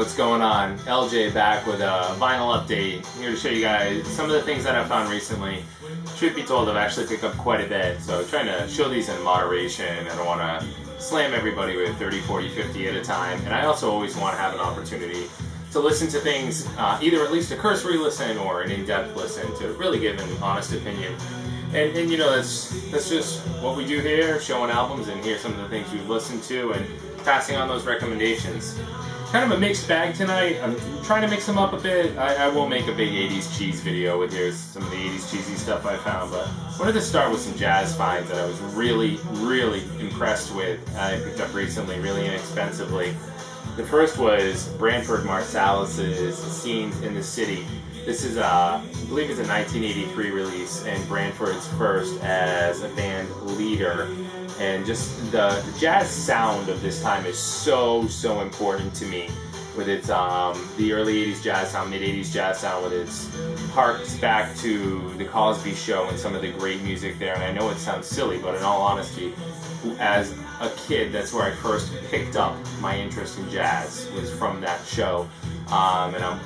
what's going on? LJ back with a vinyl update. Here to show you guys some of the things that I've found recently. Truth be told, I've actually picked up quite a bit, so trying to show these in moderation. I don't want to slam everybody with 30, 40, 50 at a time, and I also always want to have an opportunity to listen to things, either at least a cursory listen or an in-depth listen, to really give an honest opinion. And you know, that's just what we do here, showing albums and hear some of the things we've listened to and passing on those recommendations. Kind of a mixed bag tonight. I'm trying to mix them up a bit. I will make a big 80s cheese video with here's some of the 80s cheesy stuff I found, but I wanted to start with some jazz finds that I was really, really impressed with. I picked up recently, really inexpensively. The first was Branford Marsalis's Scenes in the City. This is, I believe it's a 1983 release, and Branford's first as a band leader. And just the jazz sound of this time is so important to me. With its the early 80s jazz sound, mid 80s jazz sound, with its harks back to the Cosby Show and some of the great music there. And I know it sounds silly, but in all honesty, as a kid, that's where I first picked up my interest in jazz, was from that show. And I'm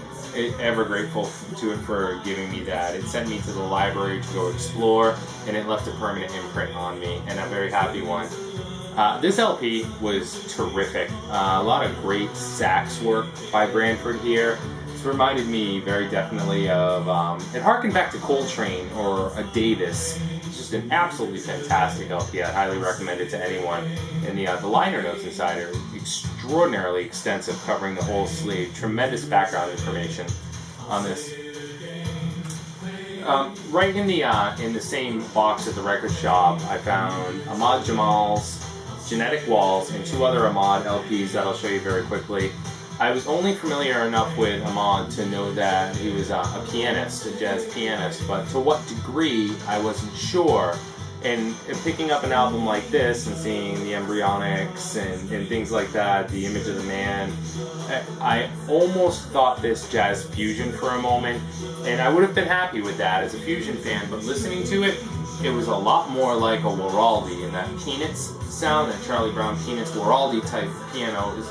ever grateful to it for giving me that. It sent me to the library to go explore, and it left a permanent imprint on me, and a very happy one. This LP was terrific. A lot of great sax work by Branford here. This reminded me very definitely of, it harkened back to Coltrane or a Davis. It's just an absolutely fantastic LP. I highly recommend it to anyone. And the liner notes inside are extraordinarily extensive, covering the whole sleeve. Tremendous background information on this. Right in the same box at the record shop, I found Ahmad Jamal's Genetic Walls and two other Ahmad LPs that I'll show you very quickly. I was only familiar enough with Ahmad to know that he was a pianist, a jazz pianist, but to what degree I wasn't sure. And picking up an album like this and seeing the embryonics and things like that, the image of the man, I almost thought this jazz fusion for a moment, and I would have been happy with that as a fusion fan, but listening to it, it was a lot more like a Waraldi, and that Peanuts sound, that Charlie Brown Peanuts Waraldi type piano is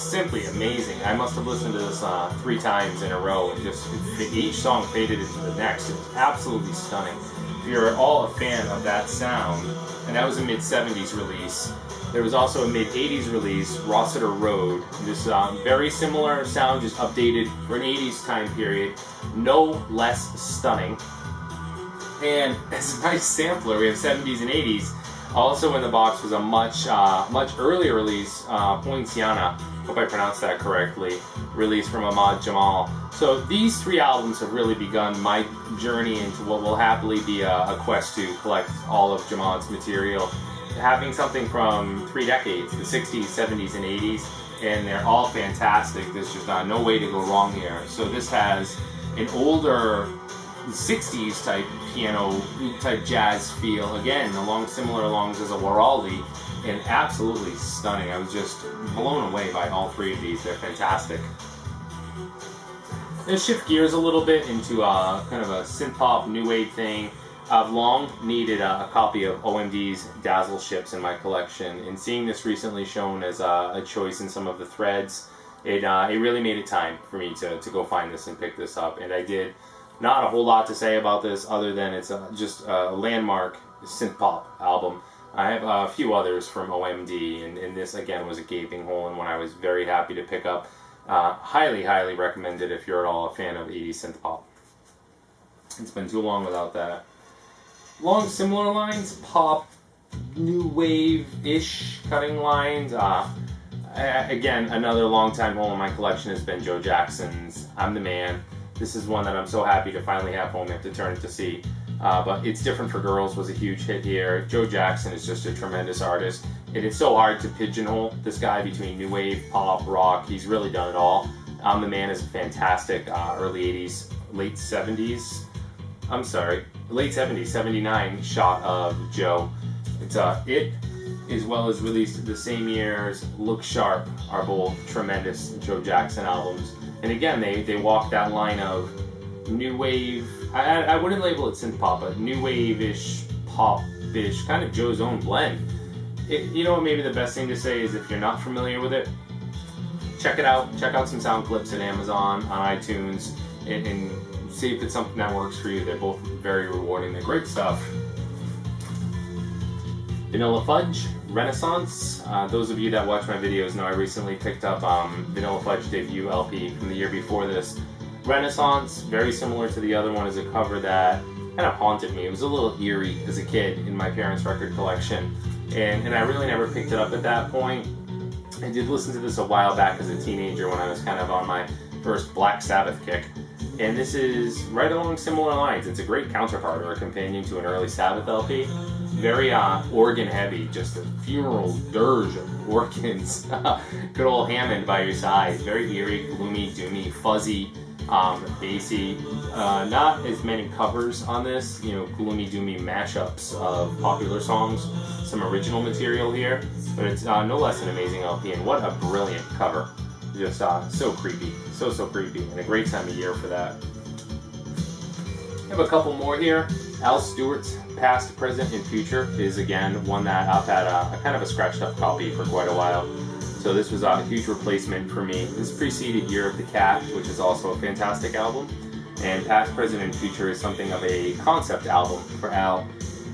simply amazing. I must have listened to this 3 times in a row, and just each song faded into the next. It was absolutely stunning. If you're all a fan of that sound, and that was a mid-70s release. There was also a mid-80s release, Rossiter Road. This very similar sound, just updated for an 80s time period, no less stunning. And as a nice sampler, we have 70s and 80s. Also in the box was a much earlier release, Poinciana, hope I pronounced that correctly, release from Ahmad Jamal. So these 3 albums have really begun my journey into what will happily be a quest to collect all of Jamal's material. Having something from 3 decades, the 60s, 70s, and 80s, and they're all fantastic. There's just no way to go wrong here. So this has an older 60s type piano type jazz feel, again along similar alongs as a Waraldi, and absolutely stunning. I was just blown away by all 3 of these. They're fantastic. Let's shift gears a little bit into kind of a synth pop new wave thing. I've long needed a copy of OMD's Dazzle Ships in my collection, and seeing this recently shown as a choice in some of the threads, it really made it time for me to go find this and pick this up, and I did. Not a whole lot to say about this other than it's just a landmark synth pop album. I have a few others from OMD, and this again was a gaping hole and one I was very happy to pick up. Highly recommend it if you're at all a fan of 80s synth pop. It's been too long without that. Along similar lines, pop, new wave-ish cutting lines. Again, another long-time hole in my collection has been Joe Jackson's I'm the Man. This is one that I'm so happy to finally have home. I have to turn it to see. But It's Different for Girls was a huge hit here. Joe Jackson is just a tremendous artist. And it's so hard to pigeonhole this guy between new wave, pop, rock. He's really done it all. I'm the Man is a fantastic early 80s, late 70s. I'm sorry, late 70s, 79 shot of Joe. It's It, as well as released the same year as Look Sharp, are both tremendous Joe Jackson albums. And again, they walk that line of new wave, I wouldn't label it synth pop, but new wave-ish, pop-ish, kind of Joe's own blend. You know what, maybe the best thing to say is if you're not familiar with it, check it out. Check out some sound clips at Amazon, on iTunes, and see if it's something that works for you. They're both very rewarding. They're great stuff. Vanilla Fudge, Renaissance. Those of you that watch my videos know I recently picked up Vanilla Fudge debut LP from the year before this. Renaissance, very similar to the other one, is a cover that kind of haunted me. It was a little eerie as a kid in my parents' record collection, and I really never picked it up at that point. I did listen to this a while back as a teenager when I was kind of on my first Black Sabbath kick, and this is right along similar lines. It's a great counterpart or a companion to an early Sabbath LP. Very organ heavy, just a funeral dirge of organs. Good old Hammond by your side. Very eerie, gloomy, doomy, fuzzy, bassy. Not as many covers on this, gloomy, doomy mashups of popular songs. Some original material here, but it's no less an amazing LP, and what a brilliant cover. Just so creepy, so creepy, and a great time of year for that. I have a couple more here. Al Stewart's Past, Present, and Future is again one that I've had a kind of a scratched up copy for quite a while. So this was a huge replacement for me. This preceded Year of the Cat, which is also a fantastic album. And Past, Present, and Future is something of a concept album for Al.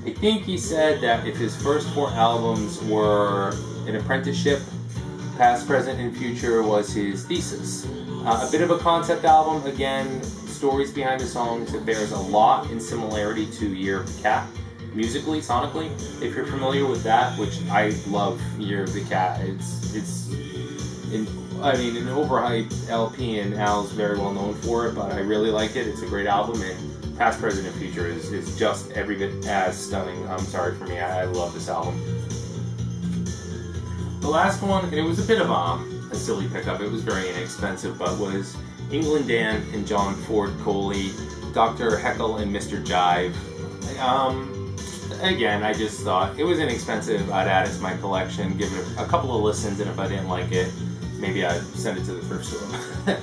I think he said that if his first 4 albums were an apprenticeship, Past, Present, and Future was his thesis. A bit of a concept album, again, stories behind the songs. It bears a lot in similarity to Year of the Cat, musically, sonically. If you're familiar with that, which I love Year of the Cat, it's an overhyped LP, and Al's very well known for it, but I really like it. It's a great album, and Past, Present, and Future is just every bit as stunning. I'm sorry for me, I love this album. The last one, and it was a bit of a silly pickup, it was very inexpensive, but was England Dan and John Ford Coley, Dr. Heckle and Mr. Jive. Again, I just thought it was inexpensive. I'd add it to my collection, give it a couple of listens, and if I didn't like it, maybe I'd send it to the thrift store.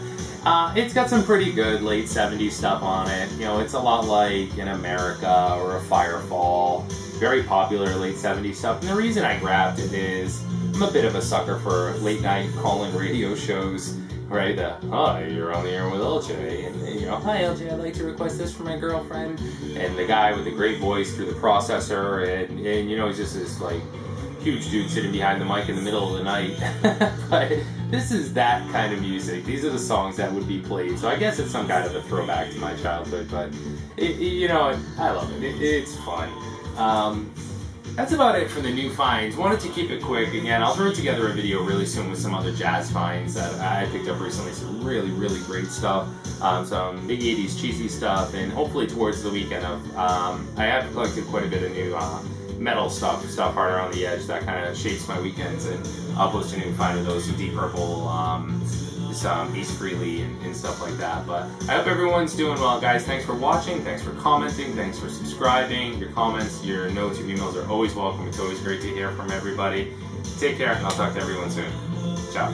It's got some pretty good late 70s stuff on it. It's a lot like In America or A Firefall. Very popular late 70s stuff. And the reason I grabbed it is I'm a bit of a sucker for late night call-in radio shows. Right, hi, you're on the air with LJ, and hi LJ, I'd like to request this for my girlfriend, and the guy with the great voice through the processor, and he's just this like huge dude sitting behind the mic in the middle of the night. But this is that kind of music. These are the songs that would be played, so I guess it's some kind of a throwback to my childhood, but I love it. It's fun. That's about it for the new finds. Wanted to keep it quick. Again, I'll throw together a video really soon with some other jazz finds that I picked up recently. Some really, really great stuff. Some big 80s cheesy stuff, and hopefully towards the weekend I have collected quite a bit of new metal stuff harder on the edge that kind of shapes my weekends, and I'll post a new find of those, some Deep Purple, Ace Frehley and stuff like that. But I hope everyone's doing well, guys. Thanks for watching, thanks for commenting, thanks for subscribing. Your comments, your notes, your emails are always welcome. It's always great to hear from everybody. Take care, and I'll talk to everyone soon. Ciao.